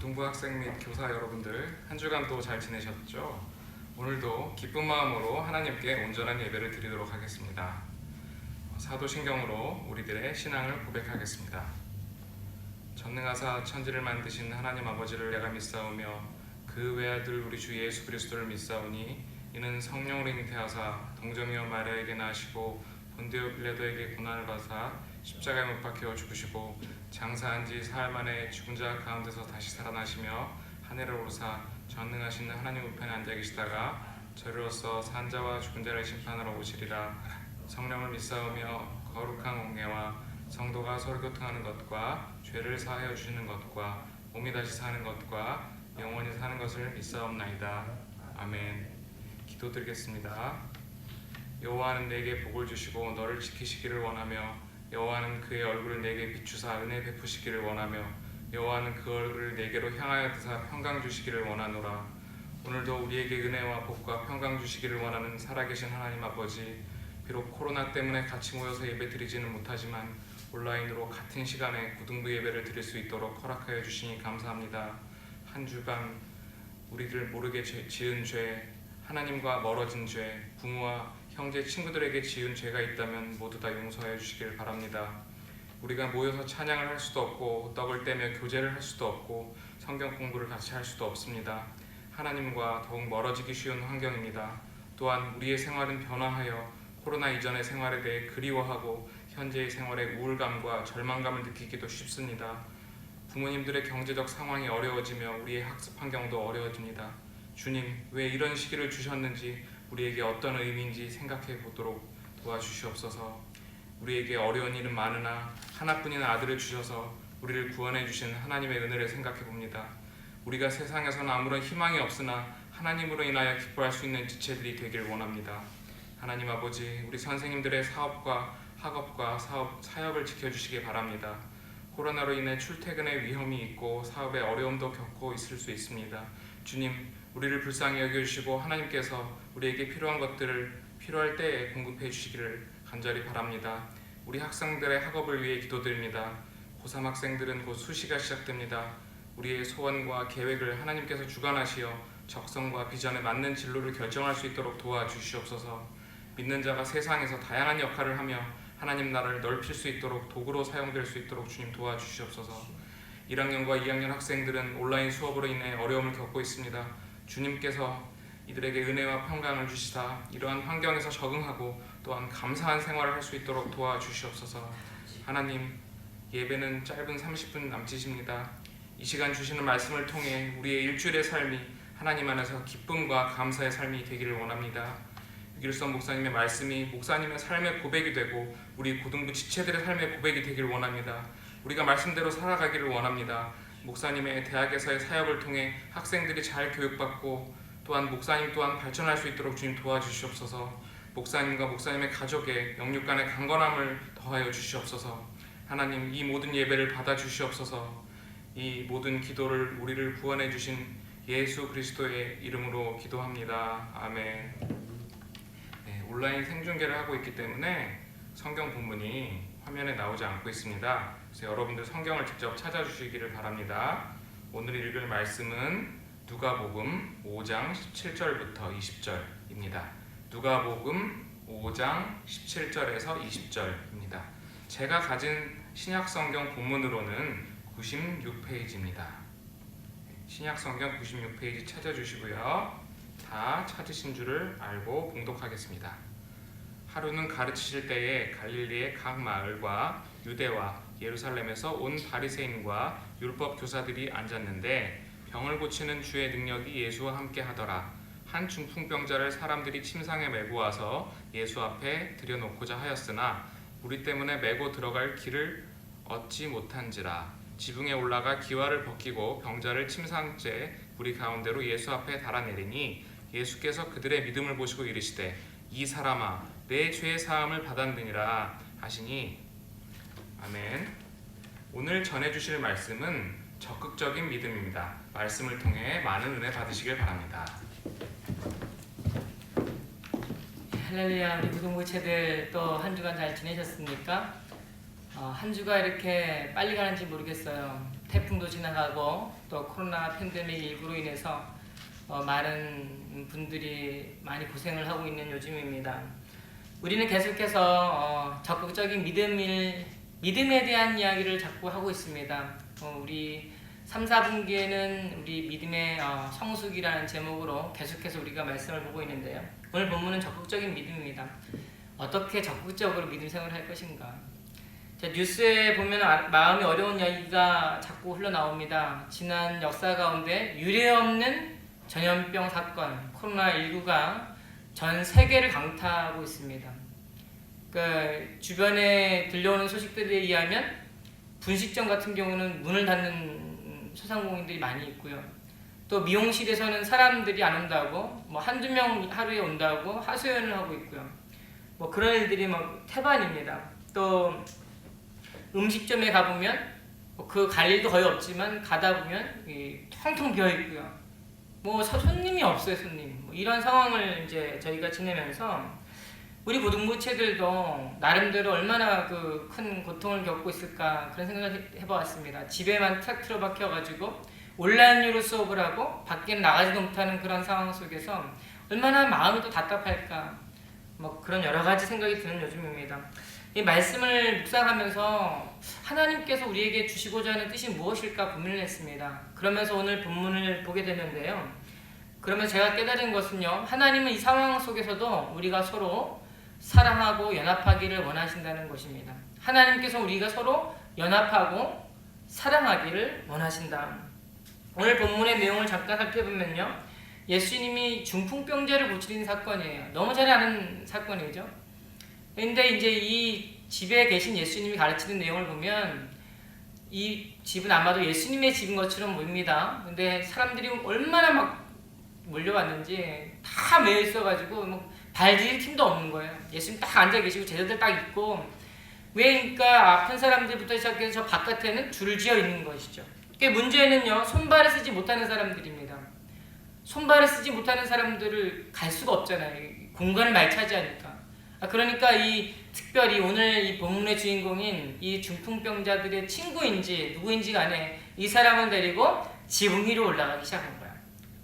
고등부 학생 및 교사 여러분들, 한 주간도 잘 지내셨죠? 오늘도 기쁜 마음으로 하나님께 온전한 예배를 드리도록 하겠습니다. 사도신경으로 우리들의 신앙을 고백하겠습니다. 전능하사 천지를 만드신 하나님 아버지를 내가 믿사오며 그 외아들 우리 주 예수 그리스도를 믿사오니 이는 성령으로 잉태하사 동정이여 마리아에게 나시고 본디오 빌라도에게 고난을 받으사 십자가에 못 박혀 죽으시고 장사한 지 사흘 만에 죽은 자 가운데서 다시 살아나시며 하늘을 오르사 전능하신 하나님 우편에 앉아 계시다가 저리로서 산자와 죽은 자를 심판하러 오시리라. 성령을 믿사오며 거룩한 공예와 성도가 서로 교통하는 것과 죄를 사하여 주시는 것과 몸이 다시 사는 것과 영원히 사는 것을 믿사옵나이다. 아멘. 기도드리겠습니다. 여호와는 내게 복을 주시고 너를 지키시기를 원하며 여호와는 그의 얼굴을 내게 비추사 은혜 베푸시기를 원하며 여호와는 그 얼굴을 내게로 향하여 드사 평강 주시기를 원하노라. 오늘도 우리에게 은혜와 복과 평강 주시기를 원하는 살아계신 하나님 아버지, 비록 코로나 때문에 같이 모여서 예배 드리지는 못하지만 온라인으로 같은 시간에 고등부 예배를 드릴 수 있도록 허락하여 주시니 감사합니다. 한 주간 우리들 모르게 지은 죄, 하나님과 멀어진 죄, 부모와 형제, 친구들에게 지은 죄가 있다면 모두 다 용서해 주시길 바랍니다. 우리가 모여서 찬양을 할 수도 없고 떡을 떼며 교제를 할 수도 없고 성경 공부를 같이 할 수도 없습니다. 하나님과 더욱 멀어지기 쉬운 환경입니다. 또한 우리의 생활은 변화하여 코로나 이전의 생활에 대해 그리워하고 현재의 생활에 우울감과 절망감을 느끼기도 쉽습니다. 부모님들의 경제적 상황이 어려워지며 우리의 학습 환경도 어려워집니다. 주님, 왜 이런 시기를 주셨는지 우리에게 어떤 의미인지 생각해 보도록 도와주시옵소서. 우리에게 어려운 일은 많으나 하나뿐인 아들을 주셔서 우리를 구원해 주신 하나님의 은혜를 생각해 봅니다. 우리가 세상에서는 아무런 희망이 없으나 하나님으로 인하여 기뻐할 수 있는 지체들이 되길 원합니다. 하나님 아버지, 우리 선생님들의 사업과 학업과 사역을 지켜주시기 바랍니다. 코로나로 인해 출퇴근에 위험이 있고 사업에 어려움도 겪고 있을 수 있습니다. 주님, 우리를 불쌍히 여겨주시고 하나님께서 우리에게 필요한 것들을 필요할 때에 공급해 주시기를 간절히 바랍니다. 우리 학생들의 학업을 위해 기도드립니다. 고3 학생들은 곧 수시가 시작됩니다. 우리의 소원과 계획을 하나님께서 주관하시어 적성과 비전에 맞는 진로를 결정할 수 있도록 도와주시옵소서. 믿는 자가 세상에서 다양한 역할을 하며 하나님 나라를 넓힐 수 있도록 도구로 사용될 수 있도록 주님 도와주시옵소서. 1학년과 2학년 학생들은 온라인 수업으로 인해 어려움을 겪고 있습니다. 주님께서 이들에게 은혜와 평강을 주시사 이러한 환경에서 적응하고 또한 감사한 생활을 할 수 있도록 도와주시옵소서. 하나님, 예배는 짧은 30분 남짓입니다. 이 시간 주시는 말씀을 통해 우리의 일주일의 삶이 하나님 안에서 기쁨과 감사의 삶이 되기를 원합니다. 유길성 목사님의 말씀이 목사님의 삶의 고백이 되고 우리 고등부 지체들의 삶의 고백이 되기를 원합니다. 우리가 말씀대로 살아가기를 원합니다. 목사님의 대학에서의 사역을 통해 학생들이 잘 교육받고 또한 목사님 또한 발전할 수 있도록 주님 도와주시옵소서. 목사님과 목사님의 가족의 영육 간의 강건함을 더하여 주시옵소서. 하나님, 이 모든 예배를 받아주시옵소서. 이 모든 기도를 우리를 구원해 주신 예수 그리스도의 이름으로 기도합니다. 아멘. 네, 온라인 생중계를 하고 있기 때문에 성경 본문이 화면에 나오지 않고 있습니다. 그래서 여러분들 성경을 직접 찾아주시기를 바랍니다. 오늘 읽을 말씀은 누가복음 5장 17절부터 20절입니다. 누가복음 5장 17절에서 20절입니다. 제가 가진 신약성경 본문으로는 96페이지입니다. 신약성경 96페이지 찾아주시고요. 다 찾으신 줄을 알고 봉독하겠습니다. 하루는 가르치실 때에 갈릴리의 각 마을과 유대와 예루살렘에서 온 바리새인과 율법 교사들이 앉았는데 병을 고치는 주의 능력이 예수와 함께 하더라. 한 중풍병자를 사람들이 침상에 메고 와서 예수 앞에 들여놓고자 하였으나 우리 때문에 메고 들어갈 길을 얻지 못한지라. 지붕에 올라가 기와를 벗기고 병자를 침상째 우리 가운데로 예수 앞에 달아내리니 예수께서 그들의 믿음을 보시고 이르시되 이 사람아, 내 죄의 사함을 받았느니라 하시니. 아멘. 오늘 전해주실 말씀은 적극적인 믿음입니다. 말씀을 통해 많은 은혜 받으시길 바랍니다. 할렐루야. 우리 고등부체들 또 한 주간 잘 지내셨습니까? 한 주가 이렇게 빨리 가는지 모르겠어요. 태풍도 지나가고 또 코로나 팬데믹19로 인해서 많은 분들이 많이 고생을 하고 있는 요즘입니다. 우리는 계속해서 적극적인 믿음에 대한 이야기를 자꾸 하고 있습니다. 우리 3, 4분기에는 우리 믿음의 성숙이라는 제목으로 계속해서 우리가 말씀을 보고 있는데요. 오늘 본문은 적극적인 믿음입니다. 어떻게 적극적으로 믿음 생활을 할 것인가. 자, 뉴스에 보면 마음이 어려운 이야기가 자꾸 흘러나옵니다. 지난 역사 가운데 유례없는 전염병 사건 코로나19가 전 세계를 강타하고 있습니다. 그러니까 주변에 들려오는 소식들에 의하면 분식점 같은 경우는 문을 닫는 소상공인들이 많이 있고요. 또 미용실에서는 사람들이 안 온다고 뭐 한두 명 하루에 온다고 하소연을 하고 있고요. 뭐 그런 일들이 막 태반입니다. 또 음식점에 가보면 그 갈 일도 거의 없지만 가다 보면 텅텅 비어 있고요. 뭐 손님이 없어요, 손님. 뭐 이런 상황을 이제 저희가 지내면서 우리 고등부채들도 나름대로 얼마나 그 큰 고통을 겪고 있을까 그런 생각을 해보았습니다. 집에만 탁 틀어박혀가지고 온라인으로 수업을 하고 밖에는 나가지도 못하는 그런 상황 속에서 얼마나 마음이 또 답답할까 뭐 그런 여러 가지 생각이 드는 요즘입니다. 이 말씀을 묵상하면서 하나님께서 우리에게 주시고자 하는 뜻이 무엇일까 고민을 했습니다. 그러면서 오늘 본문을 보게 되는데요. 그러면 제가 깨달은 것은요. 하나님은 이 상황 속에서도 우리가 서로 사랑하고 연합하기를 원하신다는 것입니다. 하나님께서 우리가 서로 연합하고 사랑하기를 원하신다. 오늘 본문의 내용을 잠깐 살펴보면요. 예수님이 중풍병자를 고치는 사건이에요. 너무 잘 아는 사건이죠. 근데 이제 이 집에 계신 예수님이 가르치는 내용을 보면 이 집은 아마도 예수님의 집인 것처럼 보입니다. 근데 사람들이 얼마나 막 몰려왔는지 다 매여 있어가지고 뭐 발디딜 틈도 없는 거예요. 예수님 딱 앉아 계시고 제자들 딱 있고 그러니까 아픈 사람들부터 시작해서 저 바깥에는 줄을 지어 있는 것이죠. 문제는요. 손발을 쓰지 못하는 사람들입니다. 손발을 쓰지 못하는 사람들을 갈 수가 없잖아요. 공간을 많이 차지하니까. 그러니까 이 특별히 오늘 이 본문의 주인공인 이 중풍병자들의 친구인지 누구인지 간에 이 사람을 데리고 지붕 위로 올라가기 시작한 거야.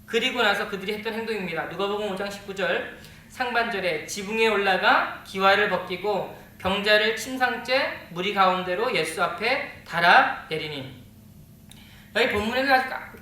그리고 나서 그들이 했던 행동입니다. 누가복음 5장 19절 상반절에 지붕에 올라가 기와를 벗기고 병자를 침상째 무리 가운데로 예수 앞에 달아 내리니. 여기 본문에는 아주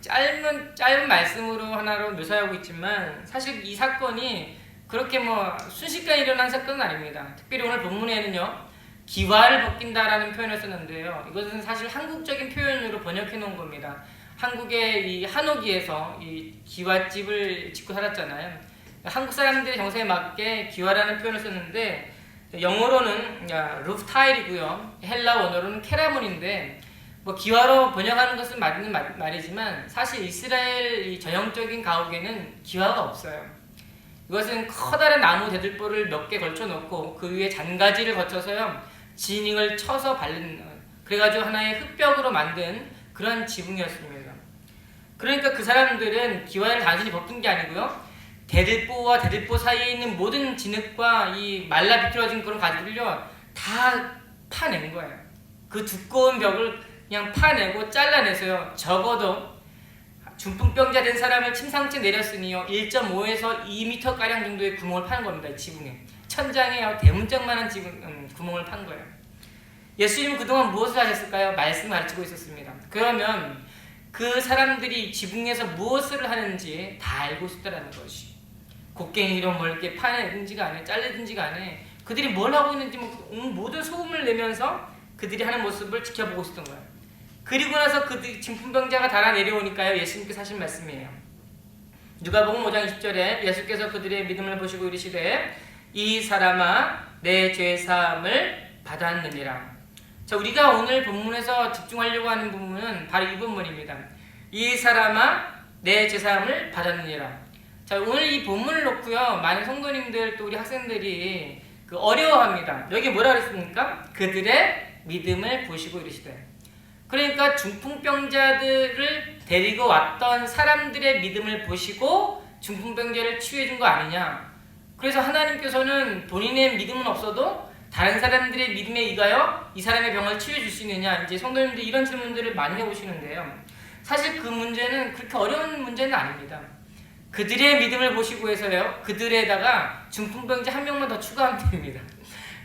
짧은 말씀으로 하나로 묘사하고 있지만 사실 이 사건이 그렇게 뭐 순식간에 일어난 사건은 아닙니다. 특별히 오늘 본문에는요. 기와를 벗긴다라는 표현을 썼는데요. 이것은 사실 한국적인 표현으로 번역해 놓은 겁니다. 한국의 이 한옥이에서 이 기와집을 짓고 살았잖아요. 한국 사람들의 정서에 맞게 기와라는 표현을 썼는데 영어로는 루프 타일이고요. 헬라 원어로는 케라몬인데 뭐 기와로 번역하는 것은 맞는 말이지만 사실 이스라엘 이 전형적인 가옥에는 기와가 없어요. 이것은 커다란 나무 대들보를 몇 개 걸쳐 놓고 그 위에 잔가지를 거쳐서요 지닝을 쳐서 바른 그래가지고 하나의 흙벽으로 만든 그런 지붕이었습니다. 그러니까 그 사람들은 기와를 단순히 벗긴 게 아니고요 대들보와 대들보 사이에 있는 모든 진흙과 이 말라 비틀어진 그런 가지들을요 다 파낸 거예요. 그 두꺼운 벽을 그냥 파내고 잘라내서요 적어도 중풍병자 된 사람을 침상째 내렸으니요 1.5에서 2m가량 정도의 구멍을 파는 겁니다. 지붕에 천장에 대문짝만한 구멍을 판 거예요. 예수님은 그동안 무엇을 하셨을까요? 말씀을 가르치고 있었습니다. 그러면 그 사람들이 지붕에서 무엇을 하는지 다 알고 있었다는 것이 곡괭이로 뭘 이렇게 파내든지 간에 잘리든지 간에 그들이 뭘 하고 있는지 모든 소음을 내면서 그들이 하는 모습을 지켜보고 있었던 거예요. 그리고 나서 그 중풍병자가 달아 내려오니까요. 예수님께서 하신 말씀이에요. 누가복음 5장 20절에 예수께서 그들의 믿음을 보시고 이르시되 이 사람아 내 죄사함을 받았느니라. 자, 우리가 오늘 본문에서 집중하려고 하는 부분은 바로 이 부분입니다. 이 사람아 내 죄사함을 받았느니라. 자, 오늘 이 본문을 놓고요. 많은 성도님들 또 우리 학생들이 어려워합니다. 여기 뭐라 그랬습니까? 그들의 믿음을 보시고 이르시되. 그러니까 중풍병자들을 데리고 왔던 사람들의 믿음을 보시고 중풍병자를 치유해 준 거 아니냐. 그래서 하나님께서는 본인의 믿음은 없어도 다른 사람들의 믿음에 의하여 이 사람의 병을 치료해 줄 수 있느냐, 이제 성도님들이 이런 질문들을 많이 해보시는데요. 사실 그 문제는 그렇게 어려운 문제는 아닙니다. 그들의 믿음을 보시고 해서요, 그들에다가 중풍병자 한 명만 더 추가하면 됩니다.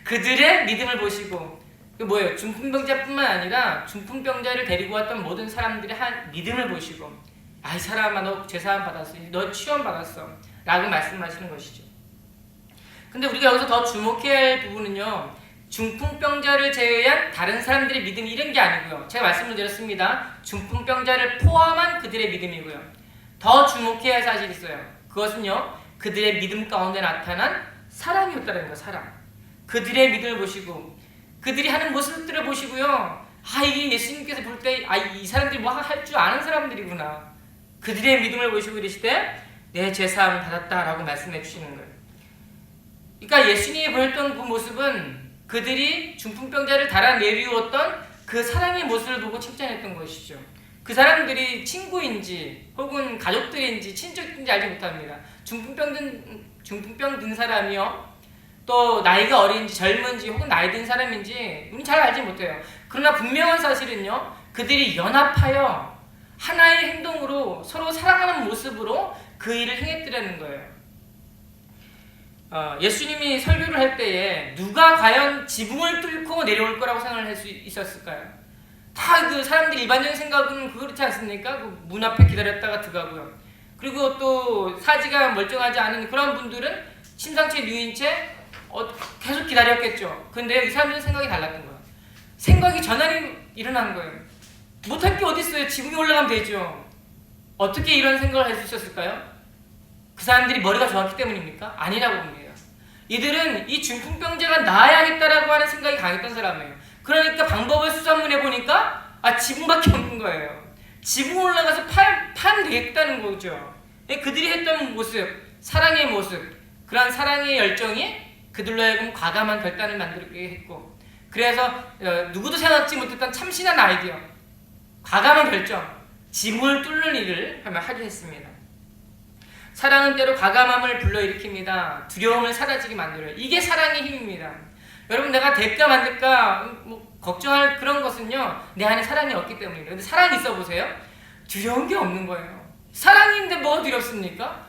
그들의 믿음을 보시고, 그 뭐예요? 중풍병자뿐만 아니라 중풍병자를 데리고 왔던 모든 사람들의 한 믿음을 보시고, 아, 이 사람아, 너 제사함 받았어, 너 치유함 받았어 라고 말씀하시는 것이죠. 근데 우리가 여기서 더 주목해야 할 부분은요, 중풍병자를 제외한 다른 사람들의 믿음, 이런 게 아니고요, 제가 말씀을 드렸습니다. 중풍병자를 포함한 그들의 믿음이고요, 더 주목해야 할 사실이 있어요. 그것은요, 그들의 믿음 가운데 나타난 사랑이었다는 거예요. 사랑. 그들의 믿음을 보시고, 그들이 하는 모습들을 보시고요, 아, 이게 예수님께서 볼 때, 아, 이 사람들이 뭐 할 줄 아는 사람들이구나. 그들의 믿음을 보시고 이르시되 내 제사함을 받았다라고 말씀해 주시는 거예요. 그러니까 예수님이 보였던 그 모습은 그들이 중풍병자를 달아내리웠던 그 사랑의 모습을 보고 칭찬했던 것이죠. 그 사람들이 친구인지 혹은 가족들인지 친척인지 알지 못합니다. 중풍병 든 사람이요, 또 나이가 어린지 젊은지 혹은 나이 든 사람인지 우리는 잘 알지 못해요. 그러나 분명한 사실은요, 그들이 연합하여 하나의 행동으로 서로 사랑하는 모습으로 그 일을 행했더라는 거예요. 예수님이 설교를 할 때에 누가 과연 지붕을 뚫고 내려올 거라고 생각을 할 수 있었을까요? 다 그 사람들 일반적인 생각은 그렇지 않습니까? 그 문 앞에 기다렸다가 들어가고요. 그리고 또 사지가 멀쩡하지 않은 그런 분들은 심상치 누인 채 계속 기다렸겠죠. 근데 이 사람들은 생각이 달랐던 거예요. 생각이 전환이 일어난 거예요. 못할 게 어디 있어요? 지붕에 올라가면 되죠. 어떻게 이런 생각을 할 수 있었을까요? 그 사람들이 머리가 좋았기 때문입니까? 아니라고 봅니다. 이들은 이 중풍병자가 나아야겠다라고 하는 생각이 강했던 사람이에요. 그러니까 방법을 수소문해 보니까 지붕밖에 없는 거예요. 지붕 올라가서 파면 되겠다는 거죠. 그들이 했던 모습, 사랑의 모습, 그러한 사랑의 열정이 그들로 하여금 과감한 결단을 만들게 했고, 그래서 누구도 생각지 못했던 참신한 아이디어, 과감한 결정, 지붕을 뚫는 일을 하게 했습니다. 사랑은 때로 과감함을 불러일으킵니다. 두려움을 사라지게 만들어요. 이게 사랑의 힘입니다. 여러분, 내가 될까 만들까 걱정할 그런 것은요, 내 안에 사랑이 없기 때문입니다. 근데 사랑이 있어 보세요. 두려운 게 없는 거예요. 사랑인데 뭐가 두렵습니까?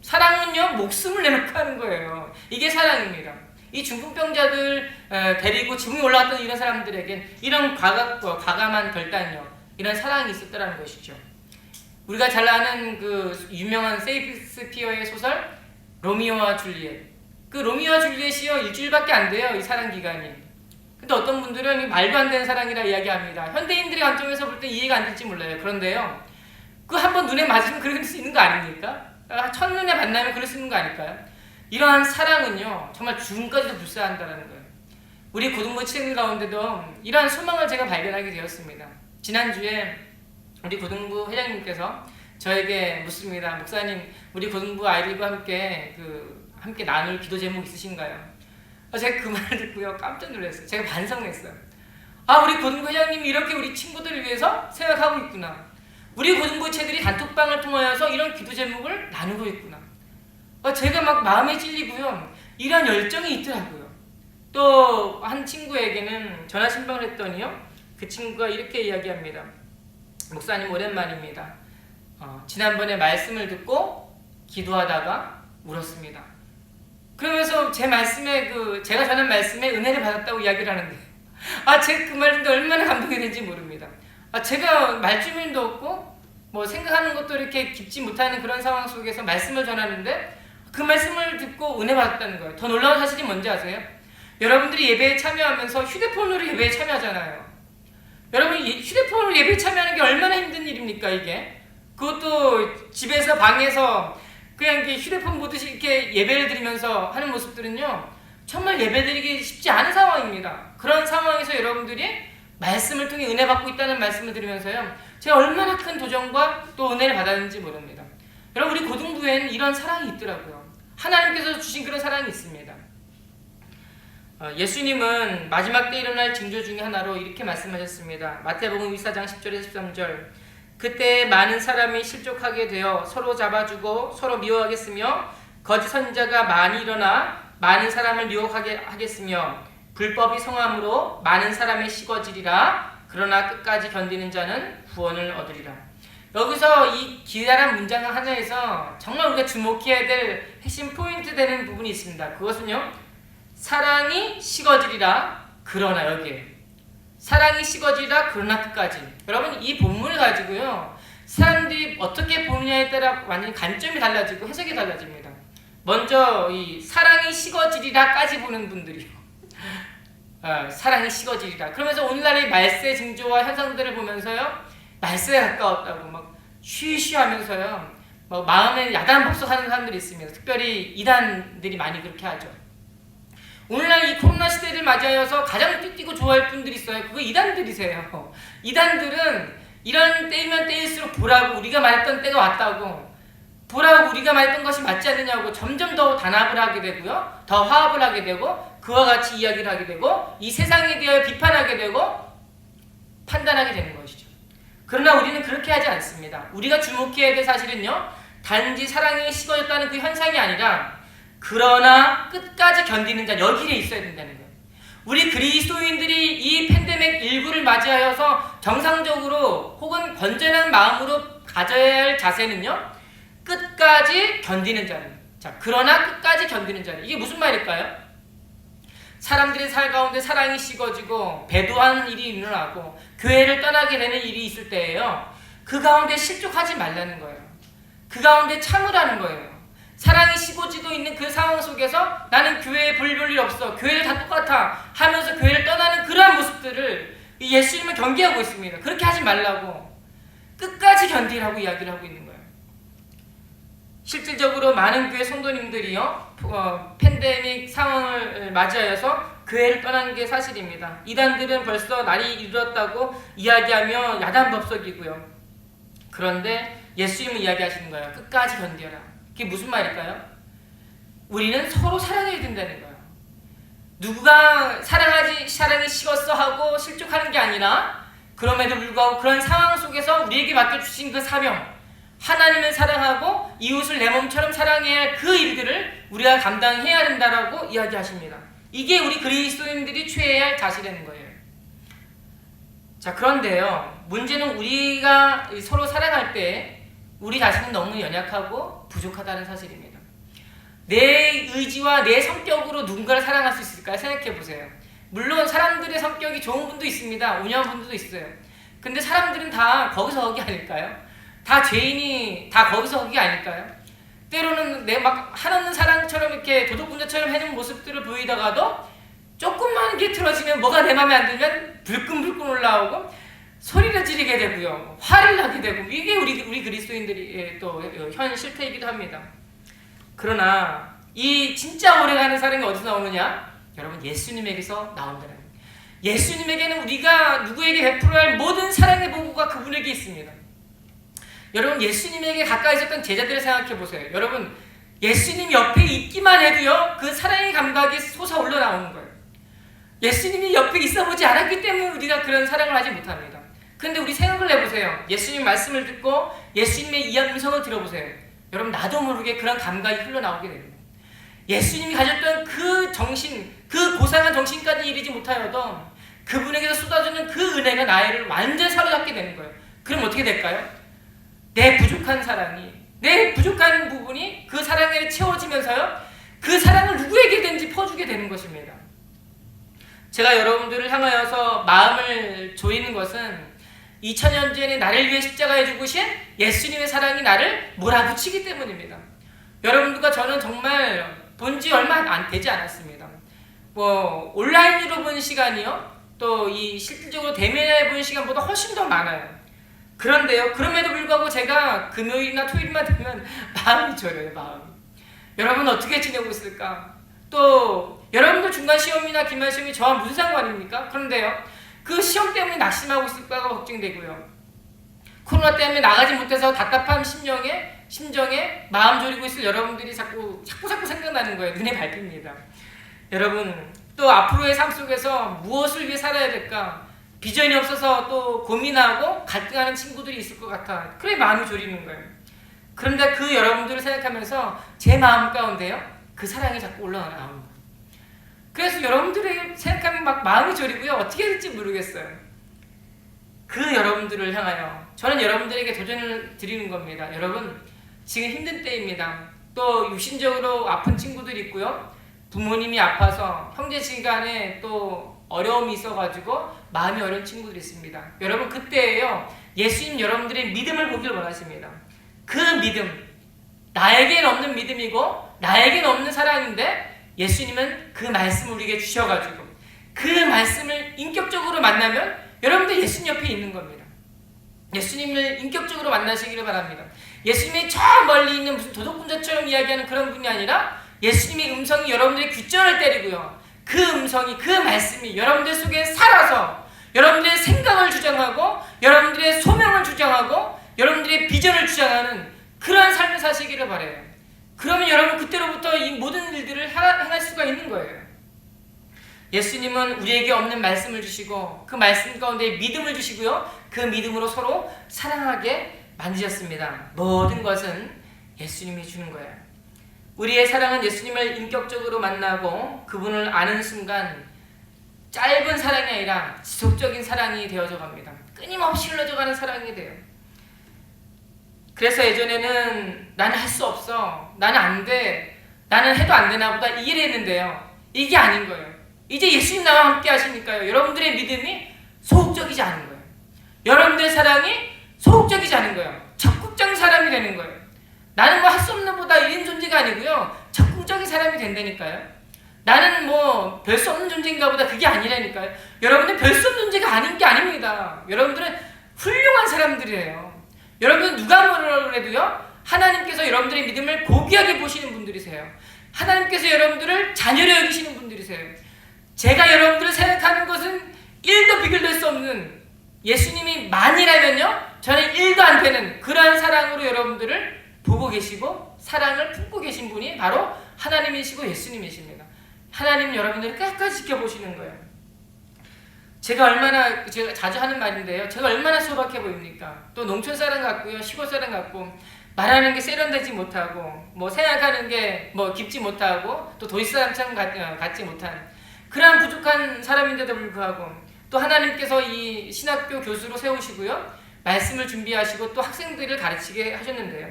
사랑은요, 목숨을 내놓고 하는 거예요. 이게 사랑입니다. 이 중풍병자들 데리고 지붕에 올라갔던 이런 사람들에겐 이런 과감한 결단이요, 이런 사랑이 있었다는 것이죠. 우리가 잘 아는 그 유명한 세익스피어의 소설 로미오와 줄리엣. 그 로미오와 줄리엣이요, 일주일밖에 안 돼요, 이 사랑 기간이. 근데 어떤 분들은 말도 안 되는 사랑이라 이야기합니다. 현대인들의 관점에서 볼 때 이해가 안 될지 몰라요. 그런데요, 그 한번 눈에 맞으면 그럴 수 있는 거 아닙니까? 첫눈에 만나면 그럴 수 있는 거 아닐까요? 이러한 사랑은요, 정말 죽음까지도 불사한다는 거예요. 우리 고등부 친구 가운데도 이러한 소망을 제가 발견하게 되었습니다. 지난주에 우리 고등부 회장님께서 저에게 묻습니다. 목사님, 우리 고등부 아이들과 함께 나눌 기도 제목 있으신가요? 제가 그 말을 듣고요, 깜짝 놀랐어요. 제가 반성했어요. 우리 고등부 회장님이 이렇게 우리 친구들을 위해서 생각하고 있구나. 우리 고등부체들이 단톡방을 통하여서 이런 기도 제목을 나누고 있구나. 제가 막 마음에 찔리고요, 이런 열정이 있더라고요. 또 한 친구에게는 전화 신방을 했더니요, 그 친구가 이렇게 이야기합니다. 목사님, 오랜만입니다. 지난번에 말씀을 듣고 기도하다가 울었습니다. 그러면서 제 말씀에 제가 전한 말씀에 은혜를 받았다고 이야기를 하는데, 제가 그 말 듣고 얼마나 감동이 된지 모릅니다. 제가 말주민도 없고 뭐 생각하는 것도 이렇게 깊지 못하는 그런 상황 속에서 말씀을 전하는데 그 말씀을 듣고 은혜 받았다는 거예요. 더 놀라운 사실이 뭔지 아세요? 여러분들이 예배에 참여하면서 휴대폰으로 예배에 참여하잖아요. 여러분, 휴대폰으로 예배에 참여하는 게 얼마나 힘든 일입니까, 이게? 그것도 집에서 방에서 그냥 이렇게 휴대폰 보듯이 이렇게 예배를 드리면서 하는 모습들은요, 정말 예배드리기 쉽지 않은 상황입니다. 그런 상황에서 여러분들이 말씀을 통해 은혜 받고 있다는 말씀을 드리면서요, 제가 얼마나 큰 도전과 또 은혜를 받았는지 모릅니다. 여러분, 우리 고등부에는 이런 사랑이 있더라고요. 하나님께서 주신 그런 사랑이 있습니다. 예수님은 마지막 때 일어날 징조 중에 하나로 이렇게 말씀하셨습니다. 마태복음 24장 10절에서 13절. 그때 많은 사람이 실족하게 되어 서로 잡아주고 서로 미워하겠으며 거짓 선지자가 많이 일어나 많은 사람을 미혹하게 하겠으며 불법이 성함으로 많은 사람이 식어지리라. 그러나 끝까지 견디는 자는 구원을 얻으리라. 여기서 이 기다란 문장 하나에서 정말 우리가 주목해야 될 핵심 포인트 되는 부분이 있습니다. 그것은요, 사랑이 식어지리라. 그러나 여기에 사랑이 식어지리라. 그러나 끝까지. 여러분, 이 본문을 가지고요, 사람들이 어떻게 보느냐에 따라 완전히 관점이 달라지고 해석이 달라집니다. 먼저 이 사랑이 식어지리라까지 보는 분들이요. 사랑이 식어지리라. 그러면서 오늘날의 말세 징조와 현상들을 보면서요, 말세에 가까웠다고 막 쉬쉬하면서요, 뭐 마음에 야단 법석하는 사람들이 있습니다. 특별히 이단들이 많이 그렇게 하죠. 오늘날 이 코로나 시대를 맞이하여서 가장 뛰고 좋아할 분들이 있어요. 그거 이단들이세요. 이단들은 이런 때이면 때일수록 보라고, 우리가 말했던 때가 왔다고, 보라고 우리가 말했던 것이 맞지 않느냐고 점점 더 단합을 하게 되고요, 더 화합을 하게 되고, 그와 같이 이야기를 하게 되고, 이 세상에 대하여 비판하게 되고 판단하게 되는 것이죠. 그러나 우리는 그렇게 하지 않습니다. 우리가 주목해야 될 사실은요, 단지 사랑이 식어졌다는 그 현상이 아니라 그러나 끝까지 견디는 자, 여기에 있어야 된다는 거예요. 우리 그리스도인들이 이 팬데믹 19를 맞이하여서 정상적으로 혹은 건전한 마음으로 가져야 할 자세는요, 끝까지 견디는 자는. 자, 그러나 끝까지 견디는 자는. 이게 무슨 말일까요? 사람들의 삶 가운데 사랑이 식어지고 배도하는 일이 일어나고 교회를 떠나게 되는 일이 있을 때예요, 그 가운데 실족하지 말라는 거예요. 그 가운데 참으라는 거예요. 사랑이 식어지고 있는 그 상황 속에서 나는 교회에 볼 일 없어, 교회를 다 똑같아 하면서 교회를 떠나는 그러한 모습들을 예수님은 경계하고 있습니다. 그렇게 하지 말라고, 끝까지 견디라고 이야기를 하고 있는 거예요. 실질적으로 많은 교회 성도님들이요, 팬데믹 상황을 맞이하여서 교회를 떠난 게 사실입니다. 이단들은 벌써 날이 이르렀다고 이야기하며 야단법석이고요. 그런데 예수님은 이야기하시는 거예요. 끝까지 견뎌라. 그게 무슨 말일까요? 우리는 서로 사랑해야 된다는 거예요. 누구가 사랑이 식었어 하고 실족하는 게 아니라, 그럼에도 불구하고 그런 상황 속에서 우리에게 맡겨주신 그 사명, 하나님을 사랑하고 이웃을 내 몸처럼 사랑해야 할 그 일들을 우리가 감당해야 된다라고 이야기하십니다. 이게 우리 그리스도인들이 취해야 할 자세라는 거예요. 자, 그런데요, 문제는 우리가 서로 사랑할 때 우리 자신은 너무 연약하고 부족하다는 사실입니다. 내 의지와 내 성격으로 누군가를 사랑할 수 있을까요? 생각해 보세요. 물론 사람들의 성격이 좋은 분도 있습니다. 온유한 분들도 있어요. 근데 사람들은 다 거기서 거기 아닐까요? 다 죄인이 다 거기서 거기 아닐까요? 때로는 내 막 한없는 사랑처럼 이렇게 도덕분자처럼 해준 모습들을 보이다가도 조금만 게 틀어지면, 뭐가 내 맘에 안 들면 불끈불끈 올라오고 소리를 지르게 되고요, 화를 나게 되고, 이게 우리 그리스도인들이 또 현 실태이기도 합니다. 그러나 이 진짜 오래가는 사랑이 어디서 나오느냐? 여러분, 예수님에게서 나온다는 거예요. 예수님에게는 우리가 누구에게 베풀어야 할 모든 사랑의 보고가 그분에게 있습니다. 여러분, 예수님에게 가까이 있었던 제자들을 생각해 보세요. 여러분, 예수님 옆에 있기만 해도요, 그 사랑의 감각이 솟아올라 나오는 거예요. 예수님이 옆에 있어 보지 않았기 때문에 우리가 그런 사랑을 하지 못합니다. 그런데 우리 생각을 해보세요. 예수님 말씀을 듣고 예수님의 이 음성을 들어보세요. 여러분, 나도 모르게 그런 감각이 흘러나오게 됩니다. 예수님이 가졌던 그 정신, 그 고상한 정신까지 이르지 못하여도 그분에게서 쏟아지는 그 은혜가 나를 완전히 사로잡게 되는 거예요. 그럼 어떻게 될까요? 내 부족한 사랑이, 내 부족한 부분이 그 사랑에 채워지면서요, 그 사랑을 누구에게든지 퍼주게 되는 것입니다. 제가 여러분들을 향하여서 마음을 조이는 것은 2000년 전에 나를 위해 십자가에 죽으신 예수님의 사랑이 나를 몰아붙이기 때문입니다. 여러분들과 저는 정말 본지 얼마 안 되지 않았습니다. 온라인으로 본 시간이요, 또 이 실질적으로 대면해 본 시간보다 훨씬 더 많아요. 그런데요, 그럼에도 불구하고 제가 금요일이나 토요일만 되면 마음이 저려요, 마음이. 여러분, 어떻게 지내고 있을까? 또 여러분들 중간 시험이나 기말 시험이 저와 무슨 상관입니까? 그런데요, 그 시험 때문에 낙심하고 있을까가 걱정되고요, 코로나 때문에 나가지 못해서 답답한 심정에 마음 졸이고 있을 여러분들이 자꾸 생각나는 거예요. 눈에 밟힙니다. 여러분, 또 앞으로의 삶 속에서 무엇을 위해 살아야 될까? 비전이 없어서 또 고민하고 갈등하는 친구들이 있을 것 같아. 그래, 마음이 졸이는 거예요. 그런데 그 여러분들을 생각하면서 제 마음 가운데요, 그 사랑이 자꾸 올라나오는 거예요. 그래서 여러분들의 생각하면 막 마음이 저리고요. 어떻게 해야 될지 모르겠어요. 그 여러분들을 향하여 저는 여러분들에게 도전을 드리는 겁니다. 여러분, 지금 힘든 때입니다. 또 육신적으로 아픈 친구들이 있고요. 부모님이 아파서 형제지간에 또 어려움이 있어가지고 마음이 어려운 친구들이 있습니다. 여러분, 그때에요, 예수님 여러분들의 믿음을 보기를 원하십니다. 그 믿음, 나에겐 없는 믿음이고 나에겐 없는 사랑인데 예수님은 그 말씀을 우리에게 주셔가지고 그 말씀을 인격적으로 만나면 여러분들 예수님 옆에 있는 겁니다. 예수님을 인격적으로 만나시기를 바랍니다. 예수님이 저 멀리 있는 무슨 도둑군자처럼 이야기하는 그런 분이 아니라 예수님의 음성이 여러분들의 귓전을 때리고요. 그 음성이, 그 말씀이 여러분들 속에 살아서 여러분들의 생각을 주장하고 여러분들의 소명을 주장하고 여러분들의 비전을 주장하는 그러한 삶을 사시기를 바라요. 그러면 여러분 그때로부터 이 모든 일들을 행할 수가 있는 거예요. 예수님은 우리에게 없는 말씀을 주시고 그 말씀 가운데 믿음을 주시고요. 그 믿음으로 서로 사랑하게 만드셨습니다. 모든 것은 예수님이 주는 거예요. 우리의 사랑은 예수님을 인격적으로 만나고 그분을 아는 순간 짧은 사랑이 아니라 지속적인 사랑이 되어져 갑니다. 끊임없이 흘러져가는 사랑이 돼요. 그래서 예전에는 나는 할 수 없어, 나는 안 돼, 나는 해도 안 되나 보다 이랬는데요. 이게 아닌 거예요. 이제 예수님 나와 함께 하시니까요. 여러분들의 믿음이 소극적이지 않은 거예요. 여러분들의 사랑이 소극적이지 않은 거예요. 적극적인 사람이 되는 거예요. 나는 뭐 할 수 없는 보다 이런 존재가 아니고요. 적극적인 사람이 된다니까요. 나는 뭐 별 수 없는 존재인가 보다 그게 아니라니까요. 여러분들 별 수 없는 존재가 아닌 게 아닙니다. 여러분들은 훌륭한 사람들이에요. 여러분 누가 뭐라 그래도요. 하나님께서 여러분들의 믿음을 고귀하게 보시는 분들이세요. 하나님께서 여러분들을 자녀로 여기시는 분들이세요. 제가 여러분들을 생각하는 것은 1도 비교될 수 없는 예수님이 만이라면요. 저는 1도 안 되는 그러한 사랑으로 여러분들을 보고 계시고 사랑을 품고 계신 분이 바로 하나님이시고 예수님이십니다. 하나님은 여러분들을 끝까지 지켜보시는 거예요. 제가 자주 하는 말인데요. 제가 얼마나 소박해 보입니까? 또 농촌 사람 같고요. 시골 사람 같고 말하는 게 세련되지 못하고 뭐 생각하는 게 뭐 깊지 못하고 또 도시 사람처럼 같지 못한 그러한 부족한 사람인데도 불구하고 또 하나님께서 이 신학교 교수로 세우시고요. 말씀을 준비하시고 또 학생들을 가르치게 하셨는데요.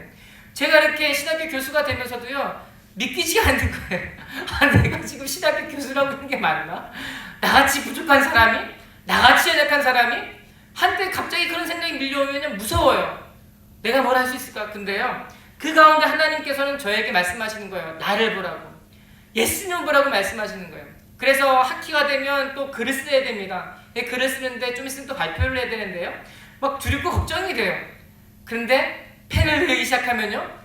제가 이렇게 신학교 교수가 되면서도요. 믿기지가 않는 거예요. 아, 내가 지금 신학교 교수라고 하는 게 맞나? 나같이 부족한 사람이? 나같이 연약한 사람이? 한때 갑자기 그런 생각이 밀려오면 무서워요. 내가 뭘 할 수 있을까? 근데요. 그 가운데 하나님께서는 저에게 말씀하시는 거예요. 나를 보라고. 예수님을 보라고 말씀하시는 거예요. 그래서 학기가 되면 또 글을 써야 됩니다. 글을 쓰는데 좀 있으면 또 발표를 해야 되는데요. 막 두렵고 걱정이 돼요. 그런데 펜을 들기 시작하면요.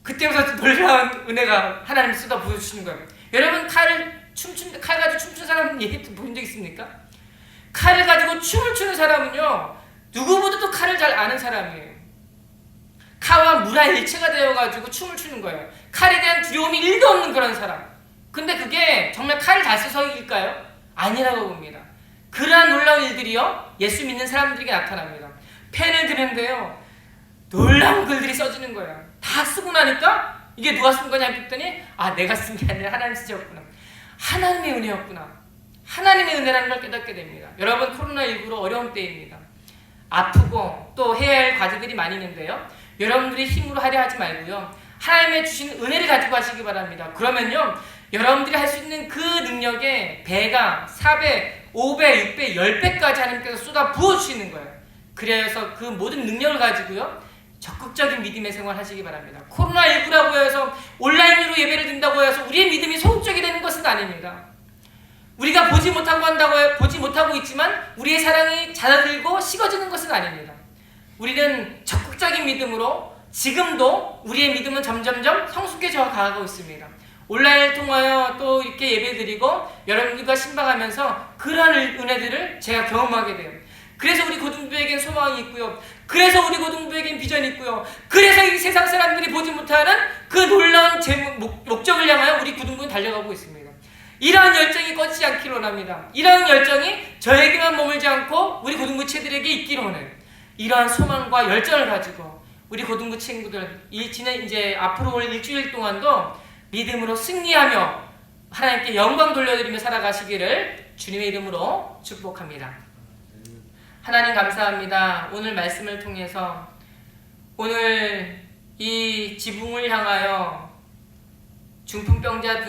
그때부터 놀라운 은혜가 하나님 쏟아 부어주시는 거예요. 여러분 칼 가지고 춤추는 사람 얘기 본 적 있습니까? 칼을 가지고 춤을 추는 사람은요. 누구보다도 칼을 잘 아는 사람이에요. 칼과 무라 일체가 되어가지고 춤을 추는 거예요. 칼에 대한 두려움이 1도 없는 그런 사람. 근데 그게 정말 칼을 잘 써서일까요? 아니라고 봅니다. 그러한 놀라운 일들이요. 예수 믿는 사람들에게 나타납니다. 펜을 드는데요. 놀라운 글들이 써지는 거예요. 다 쓰고 나니까 이게 누가 쓴 거냐 했더니 아 내가 쓴 게 아니라 하나님 쓰셨구나. 하나님의 은혜였구나. 하나님의 은혜라는 걸 깨닫게 됩니다. 여러분 코로나19로 어려운 때입니다. 아프고 또 해야 할 과제들이 많이 있는데요. 여러분들이 힘으로 하려 하지 말고요. 하나님의 주신 은혜를 가지고 하시기 바랍니다. 그러면요. 여러분들이 할 수 있는 그 능력에 배가 4배, 5배, 6배, 10배까지 하나님께서 쏟아 부어주시는 거예요. 그래서 그 모든 능력을 가지고요. 적극적인 믿음의 생활 하시기 바랍니다. 코로나19라고 해서 온라인으로 예배를 드린다고 해서 우리의 믿음이 소극적이 되는 것은 아닙니다. 우리가 보지 못하고 있지만 우리의 사랑이 잦아들고 식어지는 것은 아닙니다. 우리는 적극적인 믿음으로 지금도 우리의 믿음은 점점점 성숙해져 가고 있습니다. 온라인을 통하여 또 이렇게 예배드리고 여러분들과 신방하면서 그러한 은혜들을 제가 경험하게 돼요. 그래서 우리 고등부에겐 소망이 있고요. 그래서 우리 고등부에겐 비전이 있고요. 그래서 이 세상 사람들이 보지 못하는 그 놀라운 목적을 향하여 우리 고등부는 달려가고 있습니다. 이러한 열정이 꺼지지 않기를 원합니다. 이러한 열정이 저에게만 머물지 않고 우리 고등부 체들에게 있기를 원해요. 이러한 소망과 열정을 가지고 우리 고등부 친구들 이제 앞으로 올 일주일 동안도 믿음으로 승리하며 하나님께 영광 돌려드리며 살아가시기를 주님의 이름으로 축복합니다. 하나님 감사합니다. 오늘 말씀을 통해서 오늘 이 지붕을 향하여 중풍병자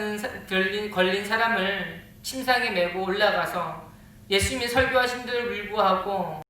걸린 사람을 침상에 메고 올라가서 예수님이 설교하신 대로 불구하고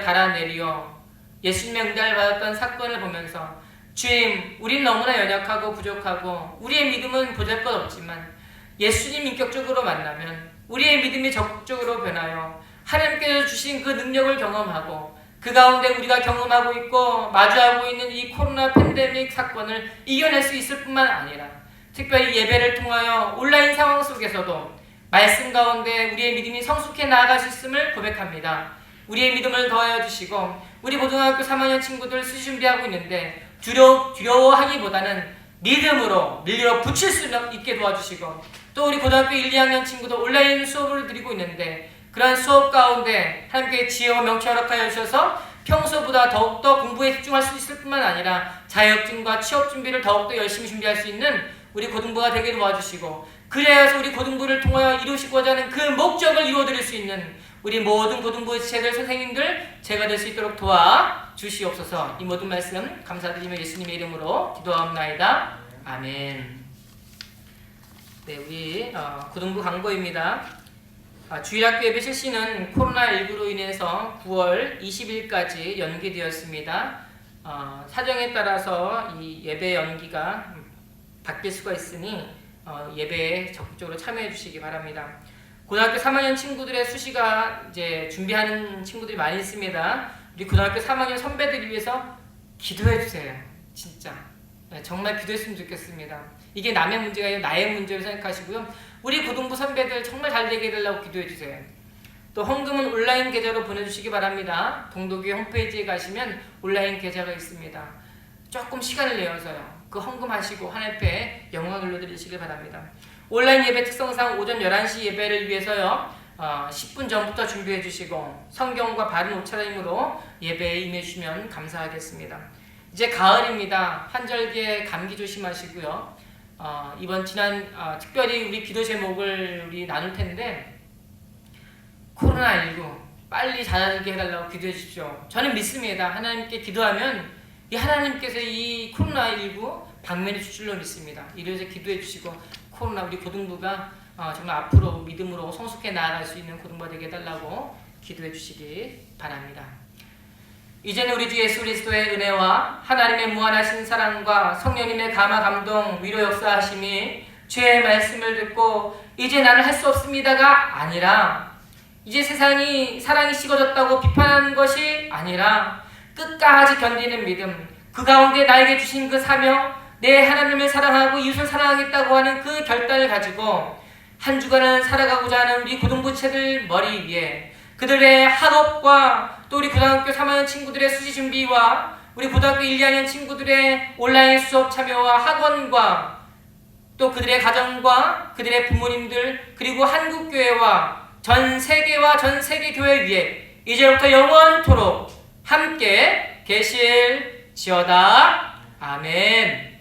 달아내려 예수님의 응답을 받았던 사건을 보면서 주님, 우린 너무나 연약하고 부족하고 우리의 믿음은 보잘것없지만 예수님 인격적으로 만나면 우리의 믿음이 적극적으로 변하여 하나님께서 주신 그 능력을 경험하고 그 가운데 우리가 경험하고 있고 마주하고 있는 이 코로나 팬데믹 사건을 이겨낼 수 있을 뿐만 아니라 특별히 예배를 통하여 온라인 상황 속에서도 말씀 가운데 우리의 믿음이 성숙해 나아갈 수 있음을 고백합니다. 우리의 믿음을 더하여 주시고 우리 고등학교 3학년 친구들 수시 준비하고 있는데 두려워하기보다는 믿음으로 밀려 붙일 수 있게 도와주시고 또 우리 고등학교 1, 2학년 친구도 온라인 수업을 드리고 있는데 그러한 수업 가운데 하나님께 지혜와 명철 허락하여 주셔서 평소보다 더욱더 공부에 집중할 수 있을 뿐만 아니라 자격증과 취업 준비를 더욱더 열심히 준비할 수 있는 우리 고등부가 되게 도와주시고 그래야서 우리 고등부를 통하여 이루시고자 하는 그 목적을 이루어드릴 수 있는 우리 모든 고등부 지체들 선생님들 제가 될 수 있도록 도와주시옵소서. 이 모든 말씀 감사드리며 예수님의 이름으로 기도하옵나이다. 아멘. 네, 우리 고등부 강보입니다. 주일학교 예배 실시는 코로나19로 인해서 9월 20일까지 연기되었습니다. 사정에 따라서 이 예배 연기가 바뀔 수가 있으니 예배에 적극적으로 참여해 주시기 바랍니다. 고등학교 3학년 친구들의 수시가 이제 준비하는 친구들이 많이 있습니다. 우리 고등학교 3학년 선배들을 위해서 기도해 주세요. 진짜 정말 기도했으면 좋겠습니다. 이게 남의 문제가 아니라 나의 문제로 생각하시고요. 우리 고등부 선배들 정말 잘 되게 해달라고 기도해 주세요. 또 헌금은 온라인 계좌로 보내주시기 바랍니다. 동독교회 홈페이지에 가시면 온라인 계좌가 있습니다. 조금 시간을 내어서요. 그 헌금하시고 하나님 앞에 영광을 돌려드리시기 바랍니다. 온라인 예배 특성상 오전 11시 예배를 위해서요. 10분 전부터 준비해 주시고 성경과 바른 옷차림으로 예배에 임해 주시면 감사하겠습니다. 이제 가을입니다. 한절기에 감기 조심하시고요. 이번 특별히 우리 기도 제목을 우리 나눌 텐데 코로나19 빨리 잦아들게 해달라고 기도해 주십시오. 저는 믿습니다. 하나님께 기도하면 이 하나님께서 이 코로나19 방면해 주실 줄 믿습니다. 이래서 기도해 주시고 코로나 우리 고등부가 정말 앞으로 믿음으로 성숙해 나아갈 수 있는 고등부가 되게 해달라고 기도해 주시기 바랍니다. 이제는 우리 주 예수 그리스도의 은혜와 하나님의 무한하신 사랑과 성령님의 감화 감동 위로 역사하심이 주의 말씀을 듣고 이제 나는 할 수 없습니다가 아니라 이제 세상이 사랑이 식어졌다고 비판하는 것이 아니라 끝까지 견디는 믿음 그 가운데 나에게 주신 그 사명 내 하나님을 사랑하고 이웃을 사랑하겠다고 하는 그 결단을 가지고 한 주간을 살아가고자 하는 우리 고등부체들 머리 위에 그들의 학업과 또 우리 고등학교 3학년 친구들의 수시 준비와 우리 고등학교 1, 2학년 친구들의 온라인 수업 참여와 학원과 또 그들의 가정과 그들의 부모님들 그리고 한국교회와 전 세계와 전 세계 교회 위에 이제부터 영원토록 함께 계실지어다. 아멘.